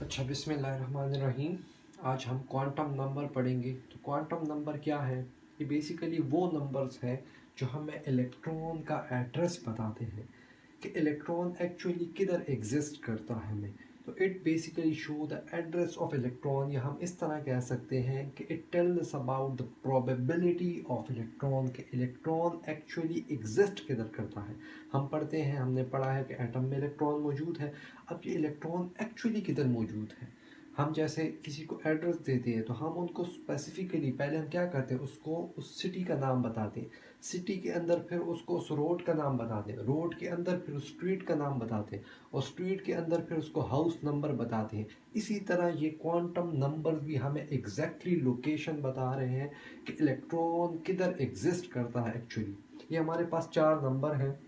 अच्छा, बिस्मिल्लाहिर्रहमानिर्रहीम। आज हम क्वांटम नंबर पढ़ेंगे। तो क्वांटम नंबर क्या है? ये बेसिकली वो नंबर्स हैं जो हमें इलेक्ट्रॉन का एड्रेस बताते हैं कि इलेक्ट्रॉन एक्चुअली किधर एग्जिस्ट करता है हमें। तो it basically show the address of electron, या हम इस तरह कह सकते हैं कि it tells about the probability of electron, कि इलेक्ट्रॉन एक्चुअली एग्जिस्ट किधर करता है। हम पढ़ते हैं, हमने पढ़ा है कि एटम में इलेक्ट्रॉन मौजूद है। अब ये इलेक्ट्रॉन एक्चुअली किधर मौजूद है, हम जैसे किसी को एड्रेस देते हैं तो हम उनको स्पेसिफिकली पहले हम क्या करते हैं, उसको उस सिटी का नाम बताते हैं। सिटी के अंदर फिर उसको उस रोड का नाम बताते हैं, रोड के अंदर फिर उस स्ट्रीट का नाम बताते हैं, और स्ट्रीट के अंदर फिर उसको हाउस नंबर बताते हैं। इसी तरह ये क्वांटम नंबर भी हमें एग्जैक्टली लोकेशन बता रहे हैं कि इलेक्ट्रॉन किधर एग्जिस्ट करता है एक्चुअली। ये हमारे पास 4 नंबर हैं।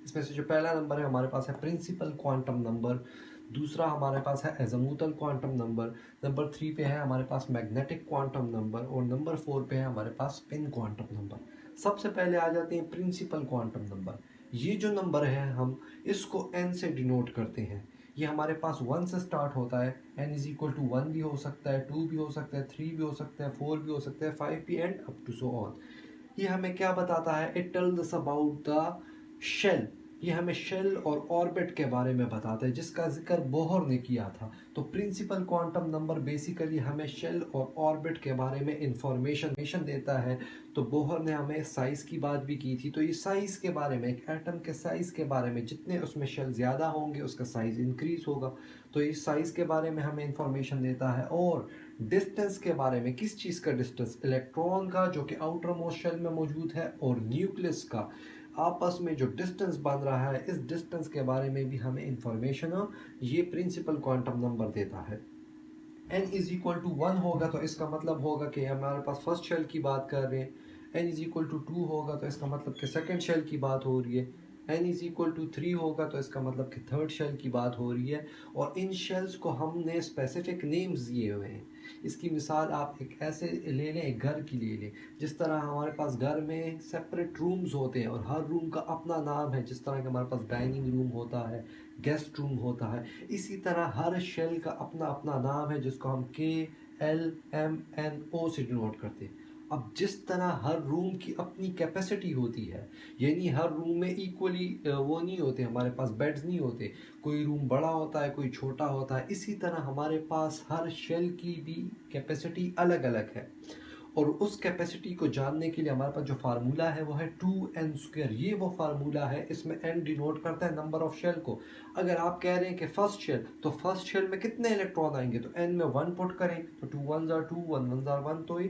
इसमें से जो पहला नंबर है हमारे पास है प्रिंसिपल क्वांटम नंबर, दूसरा हमारे पास है एजमूथल क्वांटम नंबर, नंबर 3 पे है हमारे पास मैग्नेटिक क्वांटम नंबर, और नंबर 4 पे है हमारे पास स्पिन क्वांटम नंबर। सबसे पहले आ जाते हैं प्रिंसिपल क्वांटम नंबर। ये जो नंबर है हम इसको n से डिनोट करते हैं। ये हमारे पास 1 से स्टार्ट होता है, n इज इक्वल टू 1 भी हो सकता है, 2 भी हो सकता है, 3 भी हो सकता है, 4 भी हो सकता है, 5 भी, and up to so on. ये हमें क्या बताता है? It tells about the shell. ये हमें शेल और ऑर्बिट के बारे में बताता है, जिसका जिक्र बोहर ने किया था। तो प्रिंसिपल क्वांटम नंबर बेसिकली हमें शेल और ऑर्बिट के बारे में इंफॉर्मेशन देता है। तो बोहर ने हमें साइज की बात भी की थी, तो ये साइज के बारे में, एक एटम के साइज के बारे में, जितने उसमें शेल ज़्यादा होंगे उसका साइज इंक्रीज होगा। तो इस साइज के बारे में हमें इंफॉर्मेशन देता है। और डिस्टेंस के बारे में, किस चीज़ का डिस्टेंस? इलेक्ट्रॉन का जो कि आउटर मोस्ट शेल में मौजूद है, और न्यूक्लियस का आपस में जो डिस्टेंस बन रहा है, इस डिस्टेंस के बारे में भी हमें इंफॉर्मेशन ये प्रिंसिपल क्वांटम नंबर देता है। n इज इक्वल टू 1 होगा तो इसका मतलब होगा कि हमारे पास फर्स्ट शेल की बात कर रहे हैं। n इज इक्वल टू 2 होगा तो इसका मतलब कि सेकंड शेल की बात हो रही है। n इज इक्वल टू 3 होगा तो इसका मतलब कि थर्ड शेल की बात हो रही है। और इन शेल्स को हमने स्पेसिफिक नेम्स दिए हुए हैं। इसकी मिसाल आप एक ऐसे ले लें, एक घर की ले लें। जिस तरह हमारे पास घर में सेपरेट रूम्स होते हैं और हर रूम का अपना नाम है, जिस तरह के हमारे पास डाइनिंग रूम होता है, गेस्ट रूम होता है, इसी तरह हर शेल का अपना अपना नाम है, जिसको हम KLMNO से डिनोट करते हैं। अब जिस तरह हर रूम की अपनी कैपेसिटी होती है, यानी हर रूम में इक्वली वो नहीं होते, हमारे पास बेड्स नहीं होते, कोई रूम बड़ा होता है, कोई छोटा होता है, इसी तरह हमारे पास हर शेल की भी कैपेसिटी अलग अलग है। और उस कैपेसिटी को जानने के लिए हमारे पास जो फार्मूला है वो है 2n²। ये वो फार्मूला है, इसमें n डिनोट करता है नंबर ऑफ शेल को। अगर आप कह रहे हैं कि फर्स्ट शेल, तो फर्स्ट शेल में कितने इलेक्ट्रॉन आएंगे, तो n में 1 पुट करें तो 2 1 जार 2, 1 1 जार 1, तो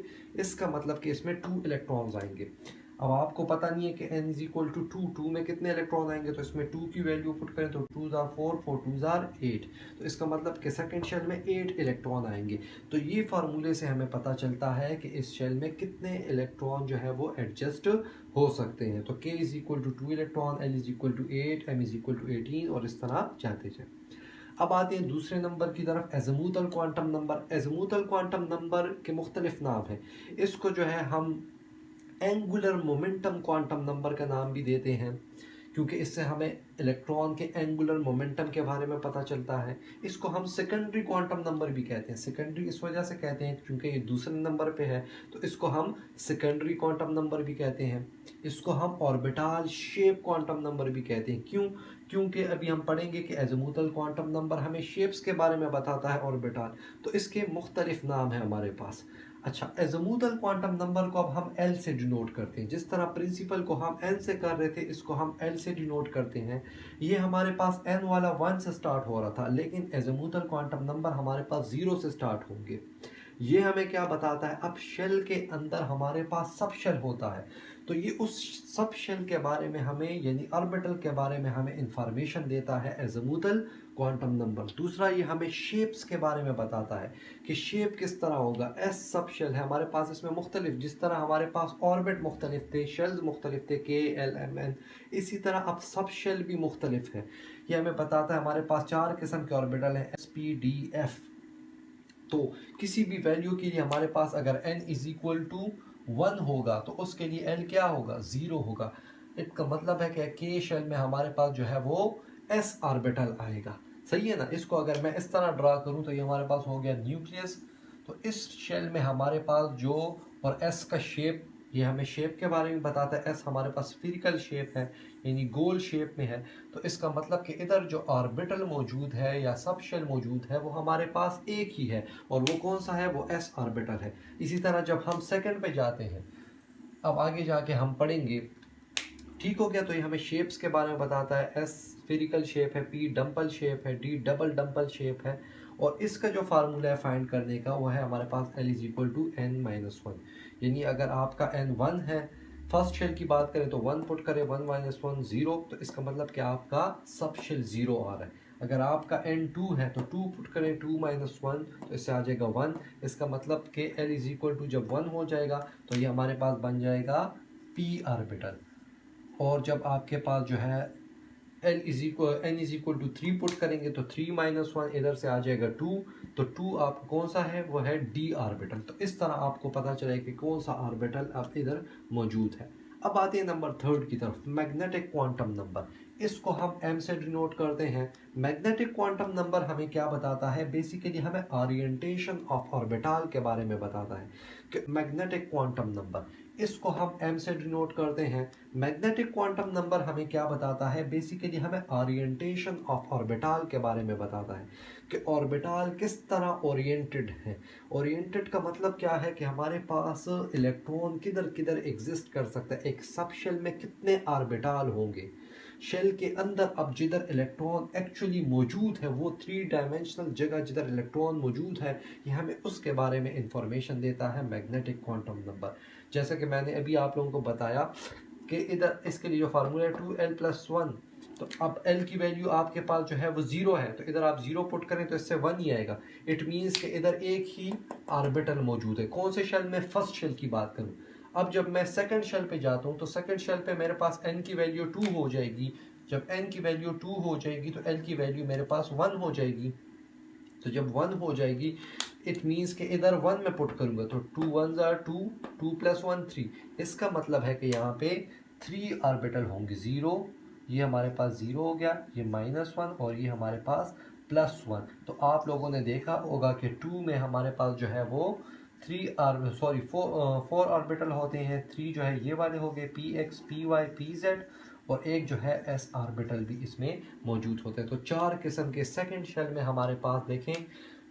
इसका मतलब कि इसमें 2 इलेक्ट्रॉन्स आएंगे। अब आपको पता नहीं है कि n इज इक्वल टू 2, 2 में कितने इलेक्ट्रॉन आएंगे, तो इसमें 2 की वैल्यू पुट करें तो 2 जार 4, 4 2 जार 8, तो इसका मतलब कि सेकंड शेल में 8 इलेक्ट्रॉन आएंगे। तो ये फार्मूले से हमें पता चलता है कि इस शेल में कितने इलेक्ट्रॉन जो है वो एडजस्ट हो सकते हैं। तो k is equal to 2 electron, l is equal to 8, m is equal to 18, और इस तरह जाते जाए। अब आते हैं दूसरे नंबर की तरफ, एजमूथल क्वांटम नंबर। एजमूथल क्वांटम नंबर के मुख्तलिफ नाम हैं। इसको जो है हम एंगुलर मोमेंटम क्वांटम नंबर का नाम भी देते हैं, क्योंकि इससे हमें इलेक्ट्रॉन के एंगुलर मोमेंटम के बारे में पता चलता है। इसको हम सेकेंडरी क्वांटम नंबर भी कहते हैं। सेकेंडरी इस वजह से कहते हैं क्योंकि ये दूसरे नंबर पे है, तो इसको हम सेकेंडरी क्वांटम नंबर भी कहते हैं। इसको हम ऑर्बिटल शेप क्वांटम नंबर भी कहते हैं। क्यों? क्योंकि अभी हम पढ़ेंगे कि एजमूथल क्वांटम नंबर हमें शेप्स के बारे में बताता है, ऑर्बिटल, तो इसके मुख्तलिफ नाम है हमारे पास। अच्छा, एजमूथल क्वांटम नंबर को अब हम L से डिनोट करते हैं। जिस तरह प्रिंसिपल को हम N से कर रहे थे, इसको हम L से डिनोट करते हैं। ये हमारे पास n वाला 1 से स्टार्ट हो रहा था, लेकिन एजमूथल क्वांटम नंबर हमारे पास 0 से स्टार्ट होंगे। ये हमें क्या बताता है? अब शेल के अंदर हमारे पास सब शेल होता है, तो ये उस सब शेल के बारे में हमें, यानी ऑर्बिटल के बारे में हमें इंफॉर्मेशन देता है एजमूथल क्वांटम नंबर। दूसरा, ये हमें शेप्स के बारे में बताता है कि शेप किस तरह होगा। एस सब शेल है हमारे पास, इसमें मुख्तलिफ, जिस तरह हमारे पास ऑर्बिट मुख्तलिफ थे, शेल्स मुख्तलिफ थे, KLMN, इसी तरह अब सब शेल भी मुख्तलिफ है। ये हमें बताता है हमारे पास 4 किस्म के ऑर्बिटल हैं, SPDF। तो किसी भी वैल्यू के लिए हमारे पास अगर n इज इक्वल टू 1 होगा तो उसके लिए l क्या होगा? 0 होगा। इसका मतलब है कि k शेल में हमारे पास जो है वो s ऑर्बिटल आएगा। सही है ना। इसको अगर मैं इस तरह ड्रा करूं तो ये हमारे पास हो गया न्यूक्लियस। तो इस शेल में हमारे पास जो, और एस का शेप, ये हमें शेप के बारे में बताता है। एस हमारे पास स्फीरिकल शेप है, यानी गोल शेप में है। तो इसका मतलब कि इधर जो ऑर्बिटल मौजूद है या सब शेल मौजूद है वो हमारे पास एक ही है, और वो कौन सा है, वो एस ऑर्बिटल है। इसी तरह जब हम सेकंड पे जाते हैं, अब आगे जाके हम पढ़ेंगे, ठीक हो गया। तो ये हमें शेप्स के बारे में बताता है। एस स्फेरिकल शेप है, पी डम्पल शेप है, डी डबल डम्पल शेप है। और इसका जो फार्मूला है फाइंड करने का वो है हमारे पास L is equal to n minus one. यानी अगर आपका एन वन है, फर्स्ट शेल की बात करें तो वन पुट करें, वन माइनस वन जीरो, तो इसका मतलब कि आपका सब शेल जीरो आ रहा है। अगर आपका एन टू है तो टू पुट करें, टू माइनस वन, तो इससे आ जाएगा वन। इसका मतलब कि L इज इक्वल टू जब वन हो जाएगा तो ये हमारे पास बन जाएगा पी ऑर्बिटल। और जब आपके पास जो है n is equal to three put करेंगे तो थ्री माइनस वन, इधर से आ जाएगा टू, तो टू आपको कौन सा है, वो है डी ऑर्बिटल। तो इस तरह आपको पता चले कि कौन सा ऑर्बिटल अब इधर मौजूद है। अब आते हैं नंबर थर्ड की तरफ, मैग्नेटिक क्वांटम नंबर। इसको हम एम से डिनोट करते हैं। मैग्नेटिक क्वांटम नंबर हमें क्या बताता है, बेसिकली हमें ओरिएंटेशन ऑफ ऑर्बिटल के बारे में बताता है कि मैग्नेटिक क्वांटम नंबर, इसको हम एम से डिनोट करते हैं। मैग्नेटिक क्वांटम नंबर हमें क्या बताता है, बेसिकली हमें ओरिएंटेशन ऑफ ऑर्बिटल के बारे में बताता है कि ऑर्बिटल किस तरह ओरिएंटेड है। ओरिएंटेड का मतलब क्या है कि हमारे पास इलेक्ट्रॉन किधर किधर एग्जिस्ट कर सकता है, एक सब शेल में कितने ऑर्बिटल होंगे। शेल के अंदर अब जिधर इलेक्ट्रॉन एक्चुअली मौजूद है, वो थ्री डायमेंशनल जगह जिधर इलेक्ट्रॉन मौजूद है, ये हमें उसके बारे में इंफॉर्मेशन देता है मैग्नेटिक क्वांटम नंबर। जैसा कि मैंने अभी आप लोगों को बताया कि इधर इसके लिए जो फार्मूला है 2l+1, तो अब l की वैल्यू आपके पास जो है वो जीरो है, तो इधर आप जीरो पुट करें तो इससे वन ही आएगा। इट मीन्स कि इधर एक ही ऑर्बिटल मौजूद है। कौन से शेल में, फर्स्ट शेल की बात करूं। अब जब मैं सेकंड शेल पे जाता हूं तो सेकंड शेल पे मेरे पास n की वैल्यू 2 हो जाएगी। जब n की वैल्यू 2 हो जाएगी तो l की वैल्यू मेरे पास 1 हो जाएगी। तो जब 1 हो जाएगी इट मीन्स कि इधर 1 में पुट करूंगा तो 2 1 आर 2, 2+1 3। इसका मतलब है कि यहाँ पे 3 ऑर्बिटल होंगे, जीरो, ये हमारे पास जीरो हो गया, ये -1 और ये हमारे पास +1। तो आप लोगों ने देखा होगा कि 2 में हमारे पास जो है वो 4 ऑर्बिटल होते हैं। 3 जो है ये वाले हो गए, px py pz, और एक जो है एस ऑर्बिटल भी इसमें मौजूद होते हैं। तो 4 किस्म के सेकंड शेल में हमारे पास देखें,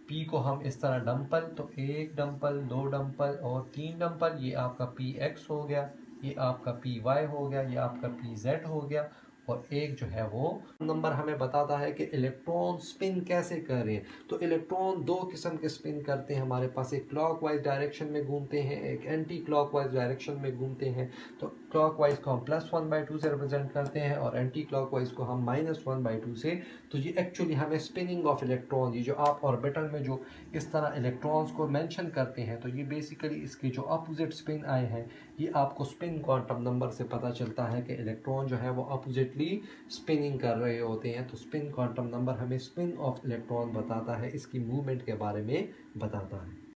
पी को हम इस तरह डंपल, तो एक डंपल, दो डंपल और तीन डंपल, ये आपका पी एक्स हो गया, ये आपका पी वाई हो गया, ये आपका पी जेड हो गया, और एक जो है वो नंबर हमें बताता है कि इलेक्ट्रॉन स्पिन कैसे कर रहे हैं। तो इलेक्ट्रॉन दो किस्म के स्पिन करते हैं हमारे पास, एक क्लॉकवाइज डायरेक्शन में घूमते हैं, एक एंटी क्लॉकवाइज डायरेक्शन में घूमते हैं। तो क्लॉकवाइज को हम +1/2 से रिप्रेजेंट करते हैं और एंटी क्लॉकवाइज को हम -1/2 से। तो ये एक्चुअली हमें स्पिनिंग ऑफ इलेक्ट्रॉन, ये जो आप ऑर्बिटल में जो इस तरह इलेक्ट्रॉन्स को मेंशन करते हैं, तो ये बेसिकली इसके जो अपोजिट स्पिन आए हैं, ये आपको स्पिन क्वांटम नंबर से पता चलता है कि इलेक्ट्रॉन जो है वो अपोजिटली स्पिनिंग कर रहे होते हैं। तो स्पिन क्वांटम नंबर हमें स्पिन ऑफ इलेक्ट्रॉन बताता है, इसकी मूवमेंट के बारे में बताता है।